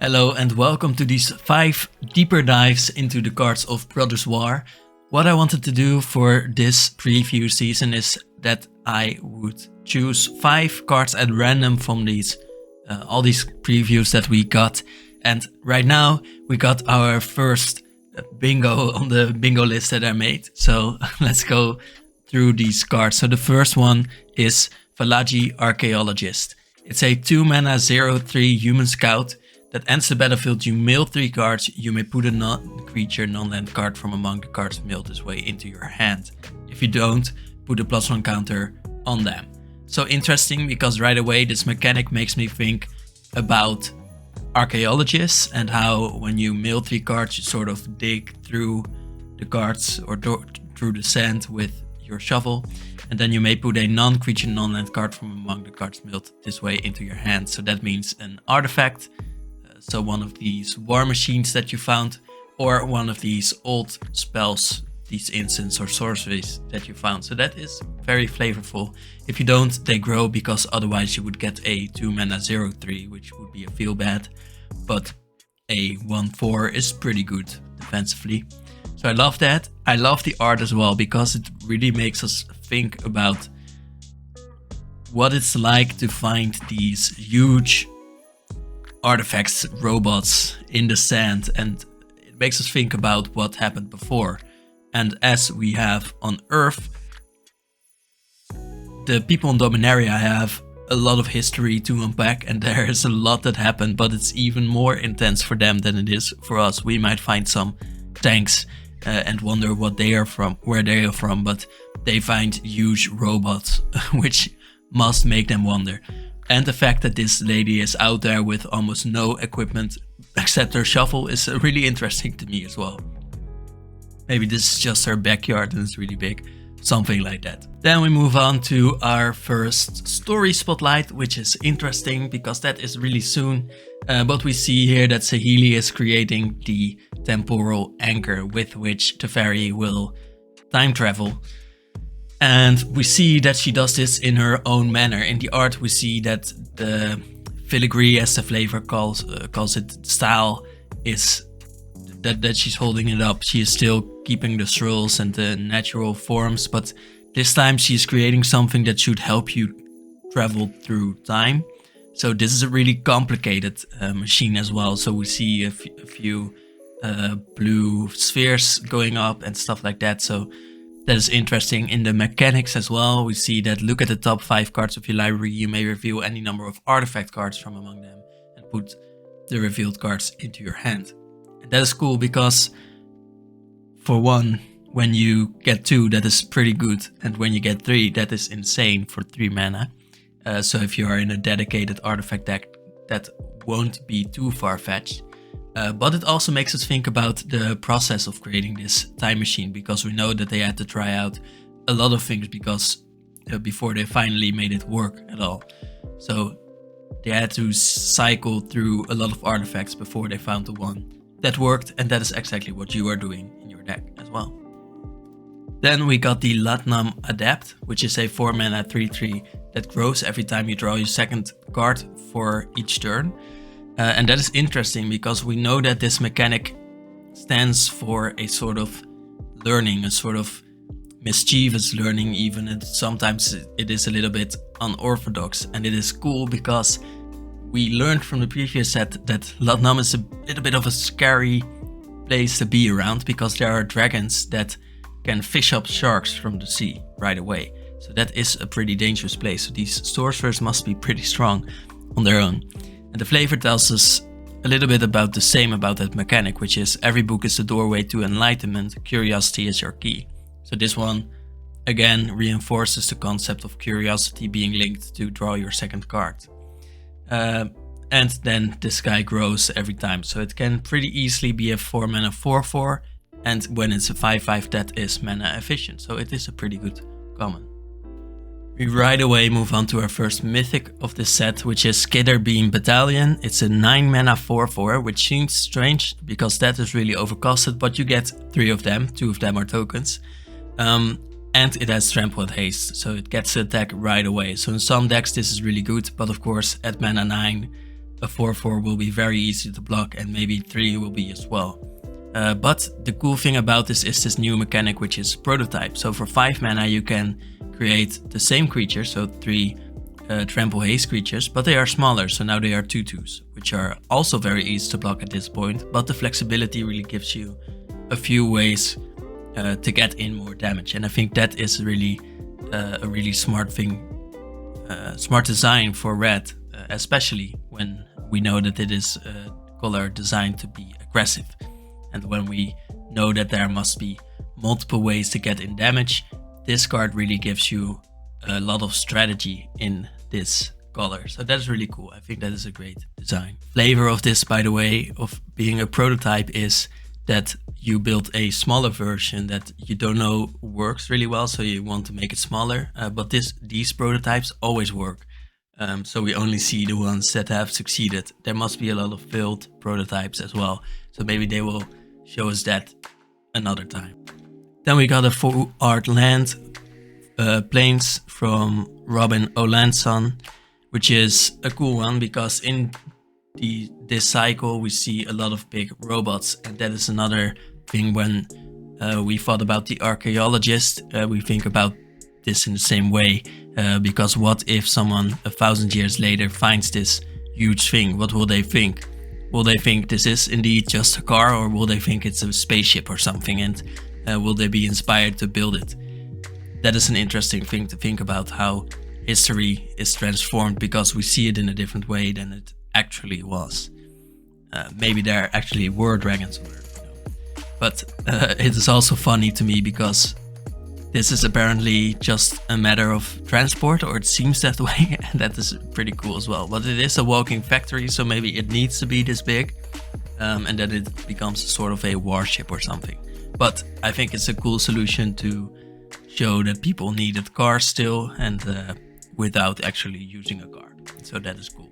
Hello and welcome to these 5 deeper dives into the cards of Brothers War. What I wanted to do for this preview season is that I would choose 5 cards at random from these all these previews that we got. And right now we got our first bingo on the bingo list that I made. So let's go through these cards. So the first one is Valagi Archaeologist. It's a 2 mana 0/3 human scout. That ends the battlefield, you mill 3 cards, you may put a non-creature non-land card from among the cards milled this way into your hand. If you don't, put a +1 counter on them. So interesting, because right away this mechanic makes me think about Archaeologists and how when you mill 3 cards you sort of dig through the cards or through the sand with your shovel, and then you may put a non-creature non-land card from among the cards milled this way into your hand. So that means an artifact. So one of these war machines that you found, or one of these old spells, these instants or sorceries that you found. So that is very flavorful. If you don't, they grow, because otherwise you would get a 2 mana 0/3, which would be a feel bad. But a 1/4 is pretty good defensively. So I love that. I love the art as well, because it really makes us think about what it's like to find these huge artifacts, robots in the sand, and it makes us think about what happened before. And as we have on Earth, the people in Dominaria have a lot of history to unpack, and there is a lot that happened, but it's even more intense for them than it is for us. We might find some tanks and wonder what they are from, where they are from, but they find huge robots which must make them wonder. And the fact that this lady is out there with almost no equipment except her shovel is really interesting to me as well. Maybe this is just her backyard and it's really big. Something like that. Then we move on to our first story spotlight, which is interesting because that is really soon. But we see here that Saheeli is creating the temporal anchor with which Teferi will time travel. And we see that she does this in her own manner. In the art we see that the filigree, as the flavor calls it, style is that she's holding it up. She is still keeping the swirls and the natural forms, but this time she's creating something that should help you travel through time. So this is a really complicated machine as well. So we see a few blue spheres going up and stuff like that. So that is interesting. In the mechanics as well, we see that look at the top 5 cards of your library. You may reveal any number of artifact cards from among them and put the revealed cards into your hand. And that is cool because, for one, when you get 2, that is pretty good. And when you get 3, that is insane for 3 mana. So if you are in a dedicated artifact deck, that won't be too far-fetched. But it also makes us think about the process of creating this time machine, because we know that they had to try out a lot of things before they finally made it work at all. So they had to cycle through a lot of artifacts before they found the one that worked, and that is exactly what you are doing in your deck as well. Then we got the Latnam Adept, which is a 4 mana 3/3 that grows every time you draw your second card for each turn. And that is interesting because we know that this mechanic stands for a sort of learning, a sort of mischievous learning even. And sometimes it is a little bit unorthodox, and it is cool because we learned from the previous set that Latnam is a little bit of a scary place to be around, because there are dragons that can fish up sharks from the sea right away. So that is a pretty dangerous place. So these sorcerers must be pretty strong on their own. And the flavor tells us a little bit about the same about that mechanic, which is every book is the doorway to enlightenment, curiosity is your key. So this one again reinforces the concept of curiosity being linked to draw your second card. And then this guy grows every time, so it can pretty easily be a 4 mana 4/4, and when it's a 5/5 that is mana efficient, so it is a pretty good common. We right away move on to our first mythic of the set, which is Skitterbeam Battalion. It's a 9 mana 4/4, which seems strange because that is really overcosted, but you get 3 of them, 2 of them are tokens. And it has Trampled Haste, so it gets the attack right away. So in some decks this is really good, but of course at mana 9 a 4-4 will be very easy to block, and maybe 3 will be as well. But the cool thing about this is this new mechanic, which is prototype. So for 5 mana you can create the same creature, so 3 trample haste creatures, but they are smaller, so now they are 2/2s, which are also very easy to block at this point, but the flexibility really gives you a few ways to get in more damage. And I think that is really a really smart thing, smart design for red, especially when we know that it is a color designed to be aggressive. And when we know that there must be multiple ways to get in damage, this card really gives you a lot of strategy in this color. So that's really cool. I think that is a great design. Flavor of this, by the way, of being a prototype is that you build a smaller version that you don't know works really well, so you want to make it smaller. But these prototypes always work. So we only see the ones that have succeeded. There must be a lot of failed prototypes as well. So maybe they will show us that another time. Then we got a full art land Plains from Robin O'Lanson, which is a cool one because in this cycle we see a lot of big robots, and that is another thing. When we thought about the archaeologist, we think about this in the same way, because what if someone 1,000 years later finds this huge thing? What will they think? Will they think this is indeed just a car, or will they think it's a spaceship or something, and will they be inspired to build it? That is an interesting thing to think about, how history is transformed because we see it in a different way than it actually was. Maybe there actually were dragons on Earth, you know. But it is also funny to me because this is apparently just a matter of transport, or it seems that way, and that is pretty cool as well. But it is a walking factory, so maybe it needs to be this big, and that it becomes sort of a warship or something. But I think it's a cool solution to show that people needed cars still, and without actually using a car. So that is cool.